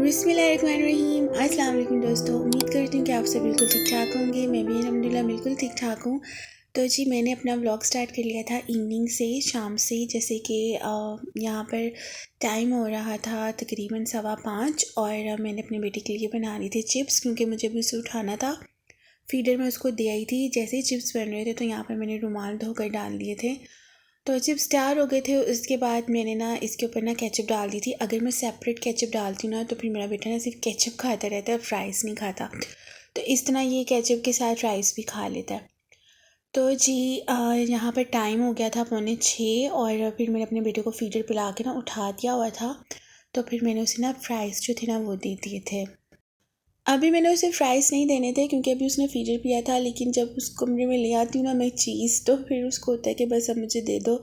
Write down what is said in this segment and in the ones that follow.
बिस्मिल्लाहिर्रहमानिर्रहीम। अस्सलाम वालेकुम दोस्तों, उम्मीद करती हूँ कि आप सब बिल्कुल ठीक ठाक होंगे। मैं भी अल्हम्दुलिल्लाह बिल्कुल ठीक ठाक हूँ। तो जी मैंने अपना व्लॉग स्टार्ट कर लिया था इवनिंग से, शाम से। जैसे कि यहाँ पर टाइम हो रहा था तकरीबन 5:15 और मैंने अपने बेटे के लिए बना रही थी चिप्स, क्योंकि मुझे भी उसे उठाना था। फीडर में उसको दे आई थी। जैसे ही चिप्स बन रहे थे तो यहाँ पर मैंने रुमाल धोकर डाल दिए थे, तो चिप्स तैयार हो गए थे। उसके बाद मैंने ना इसके ऊपर ना केचप डाल दी थी। अगर मैं सेपरेट केचप डालती हूँ ना तो फिर मेरा बेटा ना सिर्फ केचप खाता रहता है, फ्राइज़ नहीं खाता। तो इस तरह ये केचप के साथ राइस भी खा लेता है। तो जी यहाँ पर टाइम हो गया था 5:45 और फिर मैंने अपने बेटे को फीडर पिला के ना उठा दिया हुआ था। तो फिर मैंने उसे ना फ्राइज़ जो थे ना वो दे दिए थे। अभी मैंने उसे फ्राइज़ नहीं देने थे क्योंकि अभी उसने फीडर पिया था, लेकिन जब उस कमरे में ले आती हूँ ना मैं चीज़, तो फिर उसको होता है कि बस अब मुझे दे दो,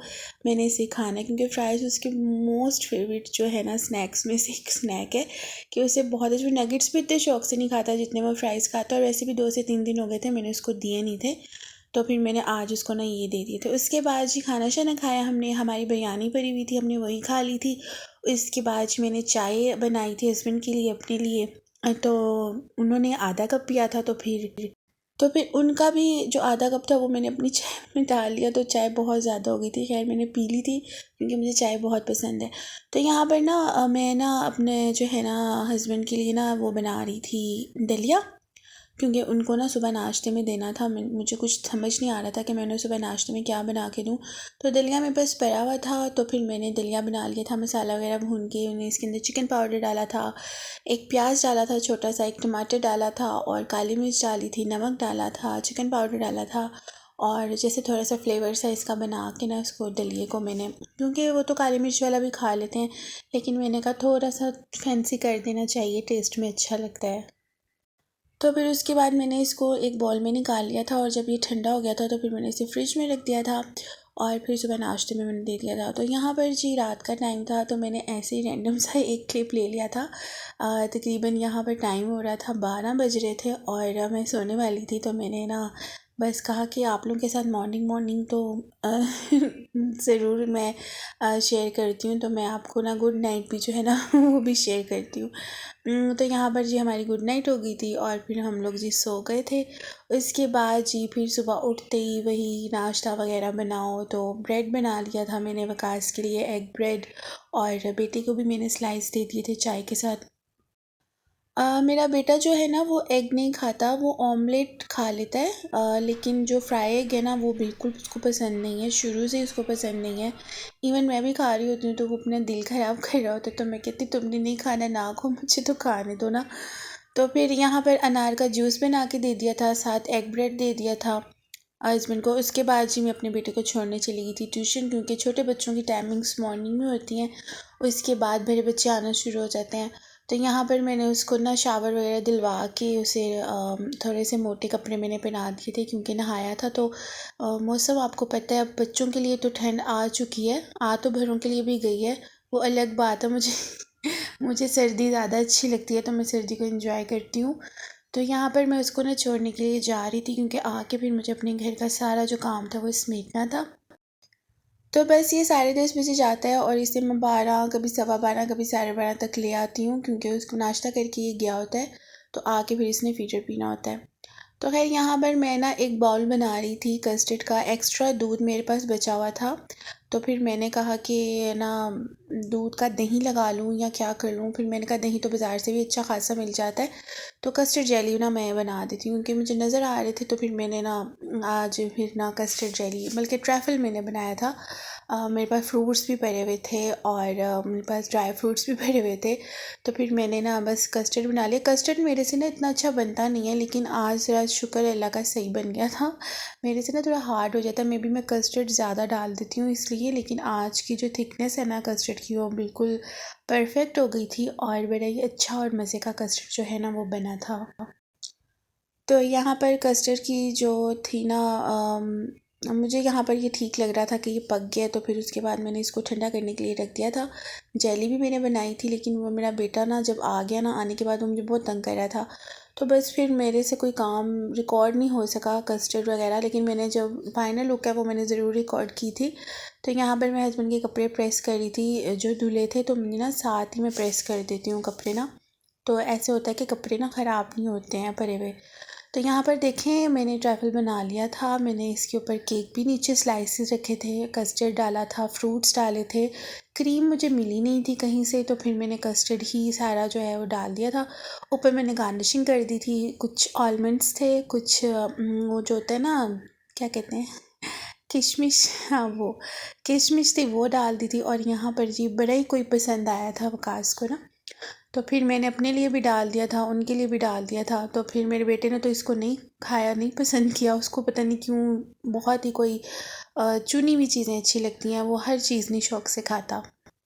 मैंने इसे खाना है। क्योंकि फ्राइज़ उसके मोस्ट फेवरेट जो है ना स्नैक्स में से एक स्नैक है, कि उसे बहुत अच्छे नगेट्स भी इतने शौक से नहीं खाता जितने वो फ्राइज़ खाता। और वैसे भी 2 से 3 दिन हो गए थे मैंने उसको दिए नहीं थे, तो फिर मैंने आज उसको ना ये दे दिए थे। उसके बाद जी खाना शाना खाया हमने, हमारी बिरयानी पड़ी हुई थी, हमने वही खा ली थी। इसके बाद जी मैंने चाय बनाई थी हस्बैंड के लिए, अपने लिए। तो उन्होंने आधा कप पिया था, तो फिर उनका भी जो आधा कप था वो मैंने अपनी चाय में डाल लिया, तो चाय बहुत ज़्यादा हो गई थी। खैर मैंने पी ली थी क्योंकि मुझे चाय बहुत पसंद है। तो यहाँ पर ना मैं ना अपने जो है ना हस्बैंड के लिए ना वो बना रही थी दलिया, क्योंकि उनको ना सुबह नाश्ते में देना था। मुझे कुछ समझ नहीं आ रहा था कि मैं उन्हें सुबह नाश्ते में क्या बना के दूँ। तो दलिया मेरे पास पड़ा हुआ था, तो फिर मैंने दलिया बना लिया था। मसाला वगैरह भून के उन्हें इसके अंदर चिकन पाउडर डाला था, एक प्याज डाला था छोटा सा, एक टमाटर डाला था और काली मिर्च डाली थी, नमक डाला था, चिकन पाउडर डाला था। और जैसे थोड़ा सा फ्लेवर सा इसका बना के ना उसको दलिए को मैंने, क्योंकि वो तो काली मिर्च वाला भी खा लेते हैं, लेकिन मैंने कहा थोड़ा सा फैंसी कर देना चाहिए, टेस्ट में अच्छा लगता है। तो फिर उसके बाद मैंने इसको एक बॉल में निकाल लिया था, और जब ये ठंडा हो गया था तो फिर मैंने इसे फ्रिज में रख दिया था, और फिर सुबह नाश्ते में मैंने दे दिया था। तो यहाँ पर जी रात का टाइम था, तो मैंने ऐसे ही रैंडम सा एक क्लिप ले लिया था। तकरीबन यहाँ पर टाइम हो रहा था 12 बज रहे थे और मैं सोने वाली थी। तो मैंने ना बस कहा कि आप लोगों के साथ मॉर्निंग मॉर्निंग तो ज़रूर मैं शेयर करती हूँ। तो मैं आपको ना गुड नाइट भी जो है ना वो भी शेयर करती हूँ। तो यहाँ पर जी हमारी गुड नाइट हो गई थी और फिर हम लोग जी सो गए थे। उसके बाद जी फिर सुबह उठते ही वही नाश्ता वगैरह बनाओ, तो ब्रेड बना लिया था मैंने वकास के लिए, एग ब्रेड, और बेटे को भी मैंने स्लाइस दे दिए थे चाय के साथ। मेरा बेटा जो है ना वो एग नहीं खाता, वो ऑमलेट खा लेता है, लेकिन जो फ्राई एग है ना वो बिल्कुल उसको पसंद नहीं है, शुरू से ही उसको पसंद नहीं है। इवन मैं भी खा रही होती हूँ तो वो अपना दिल ख़राब कर रहा होता है, तो मैं कहती तुमने नहीं खाना ना खो, मुझे तो खाने दो ना। तो फिर यहाँ पर अनार का जूस बना के दे दिया था, साथ एग ब्रेड दे दिया था हस्बैंड को। उसके बाद जी मैं अपने बेटे को छोड़ने चली गई थी ट्यूशन, क्योंकि छोटे बच्चों की टाइमिंग्स मॉर्निंग में होती हैं, उसके बाद मेरे बच्चे आना शुरू हो जाते हैं। तो यहाँ पर मैंने उसको ना शावर वगैरह दिलवा के उसे थोड़े से मोटे कपड़े मैंने पहना दिए थे, क्योंकि नहाया था। तो मौसम आपको पता है अब बच्चों के लिए तो ठंड आ चुकी है, आ तो बड़ों के लिए भी गई है, वो अलग बात है। मुझे मुझे सर्दी ज़्यादा अच्छी लगती है, तो मैं सर्दी को एंजॉय करती हूँ। तो यहाँ पर मैं उसको ना छोड़ने के लिए जा रही थी, क्योंकि आके फिर मुझे अपने घर का सारा जो काम था वो समेटना था। तो बस ये 10:30 बजे जाता है और इसे मैं 12, कभी 12:15, कभी 12:30 तक ले आती हूँ, क्योंकि उसको नाश्ता करके ये गया होता है। तो आके फिर इसने फीडर पीना होता है। तो खैर यहाँ पर मैं ना एक बाउल बना रही थी कस्टर्ड का, एक्स्ट्रा दूध मेरे पास बचा हुआ था। तो फिर मैंने कहा कि ना दूध का दही लगा लूँ या क्या कर लूँ। फिर मैंने कहा दही तो बाज़ार से भी अच्छा खासा मिल जाता है, तो कस्टर्ड जेली ना मैं बना देती हूँ, क्योंकि मुझे नज़र आ रहे थे। तो फिर मैंने ना आज फिर ना कस्टर्ड जेली, बल्कि ट्रैफल मैंने बनाया था। मेरे पास फ्रूट्स भी पड़े हुए थे और मेरे पास ड्राई फ्रूट्स भी पड़े हुए थे। तो फिर मैंने ना बस कस्टर्ड बना लिया। कस्टर्ड मेरे से ना इतना अच्छा बनता नहीं है, लेकिन आज ज़रा शुक्र है अल्लाह का सही बन गया था। मेरे से ना थोड़ा हार्ड हो जाता है, मे बी मैं कस्टर्ड ज़्यादा डाल देती हूँ इसलिए, लेकिन आज की जो थिकनेस है ना कस्टर्ड की वो बिल्कुल परफेक्ट हो गई थी और बड़ा ही अच्छा और मज़े का कस्टर्ड जो है ना वो बना था। तो यहाँ पर कस्टर्ड की जो थी ना मुझे यहाँ पर ये ठीक लग रहा था कि ये पक गया। तो फिर उसके बाद मैंने इसको ठंडा करने के लिए रख दिया था। जेली भी मैंने बनाई थी, लेकिन वो मेरा बेटा ना जब आ गया ना, आने के बाद वो मुझे बहुत तंग कर रहा था। तो बस फिर मेरे से कोई काम रिकॉर्ड नहीं हो सका कस्टर्ड वगैरह, लेकिन मैंने जो फाइनल लुक है वो मैंने ज़रूर रिकॉर्ड की थी। तो यहाँ पर मैं हस्बैंड के कपड़े प्रेस कर रही थी जो धुले थे, तो मैं ना साथ ही मैं प्रेस कर देती हूँ कपड़े ना, तो ऐसे होता है कि कपड़े ना ख़राब नहीं होते हैं भरे हुए। तो यहाँ पर देखें मैंने ट्रैफल बना लिया था। मैंने इसके ऊपर केक भी नीचे स्लाइसेस रखे थे, कस्टर्ड डाला था, फ्रूट्स डाले थे। क्रीम मुझे मिली नहीं थी कहीं से, तो फिर मैंने कस्टर्ड ही सारा जो है वो डाल दिया था। ऊपर मैंने गार्निशिंग कर दी थी, कुछ आलमंड्स थे, कुछ वो जो होता है ना, क्या कहते हैं, किशमिश, हाँ वो किशमिश थी, वो डाल दी थी। और यहाँ पर जी बड़ा ही कोई पसंद आया था वकास को ना, तो फिर मैंने अपने लिए भी डाल दिया था, उनके लिए भी डाल दिया था। तो फिर मेरे बेटे ने तो इसको नहीं खाया, नहीं पसंद किया, उसको पता नहीं क्यों बहुत ही कोई चुनी हुई चीज़ें अच्छी लगती हैं, वो हर चीज़ नहीं शौक से खाता।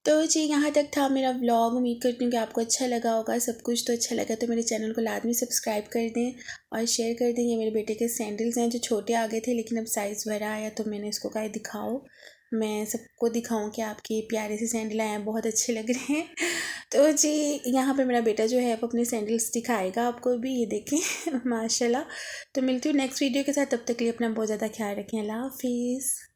तो जी यहाँ तक था मेरा व्लॉग। उम्मीद करती हूँ कि आपको अच्छा लगा होगा। सब कुछ तो अच्छा लगा तो मेरे चैनल को लाजमी सब्सक्राइब कर दें और शेयर कर दें। ये मेरे बेटे के सैंडल्स हैं जो छोटे आ गए थे, लेकिन अब साइज़ बड़ा आया तो मैंने इसको कहा दिखाओ, मैं सबको दिखाऊं कि आपके प्यारे से सैंडल आए हैं, बहुत अच्छे लग रहे हैं। तो जी यहाँ पर मेरा बेटा जो है वो अपने सैंडल्स दिखाएगा आपको भी, ये देखें माशाल्लाह। तो मिलती हूँ नेक्स्ट वीडियो के साथ, तब तक के लिए अपना बहुत ज़्यादा ख्याल रखें। अल्लाह हाफिज़।